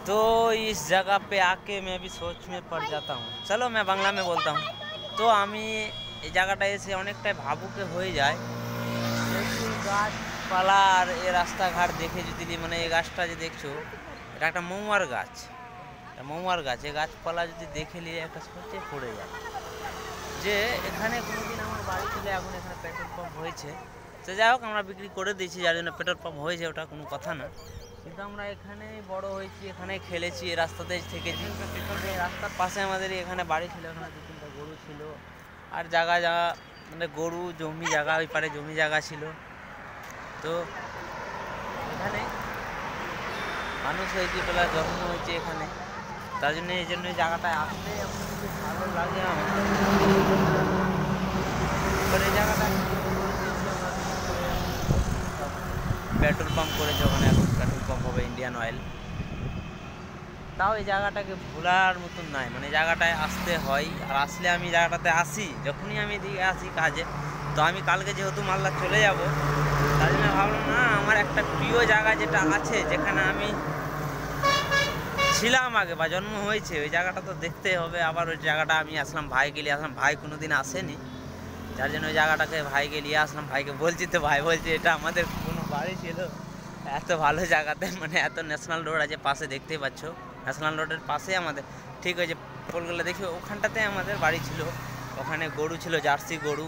तो इस जगह पे आके मैं भी सोच में पड़ जाता हूँ। चलो मैं बांग्ला में बोलता हूँ। তো আমি এই জায়গাটা এসে অনেকটাই ভাবুকে হয়ে যায়। যেহেতু গাছপালা আর এই রাস্তাঘাট দেখে যদি মানে এই গাছটা যে দেখছো এটা একটা মৌয়ার গাছ, মৌয়ার গাছ। এই গাছপালা যদি দেখে নিয়ে একটা সোচে পড়ে যায় যে এখানে কোনোদিন আমার বাড়ি ছিল, এখন এখানে পেট্রোল পাম্প হয়েছে। তো যাই হোক আমরা বিক্রি করে দিয়েছি, যার জন্য পেট্রোল পাম্প হয়েছে ওটা কোনো কথা না, কিন্তু আমরা এখানেই বড় হয়েছি, এখানে খেলেছি, এই রাস্তাতেই থেকেছি। এই রাস্তার পাশে আমাদের এখানে বাড়ি ছিল, এখানে দু তিনটা গরু ছিল আর জায়গা মানে গরু জমি জায়গা, ওই পারে জমি জায়গা ছিল। তো এখানে মানুষ হয়েছে, পেলা জন্ম হয়েছে এখানে, তার জন্য এই জন্য এই জায়গাটায় আসতে আমার খুব ভালো লাগে। আমার এই জায়গাটা পেট্রোল পাম্প করেছে, ওখানে এখন পেট্রোল পাম্প হবে ইন্ডিয়ান অয়েল। তাও এই জায়গাটাকে ভোলার মতন নাই, মানে জায়গাটায় আসতে হয়। আর আসলে আমি জায়গাটাতে আসি, যখনই আমি এদিকে আসি কাজে, তো আমি কালকে যেহেতু মালদা চলে যাব, তার জন্য ভাবলাম না আমার একটা প্রিয় জায়গা যেটা আছে, যেখানে আমি ছিলাম আগে বা জন্ম হয়েছে, ওই জায়গাটা তো দেখতে হবে। আবার ওই জায়গাটা আমি আসলাম, ভাইকে নিয়ে আসলাম, ভাই কোনোদিন আসেনি, যার জন্য ওই জায়গাটাকে ভাইকে নিয়ে আসলাম। ভাইকে বলছি, তো ভাই বলছে এটা আমাদের কোনো বাড়ি ছিল এত ভালো জায়গাতে, মানে এত ন্যাশনাল রোড আছে পাশে, দেখতেই পাচ্ছ ন্যাশনাল রোডের পাশে আমাদের, ঠিক হয়েছে পোলগুলো দেখি, ওখানটাতে আমাদের বাড়ি ছিল। ওখানে গরু ছিল, জার্সি গরু।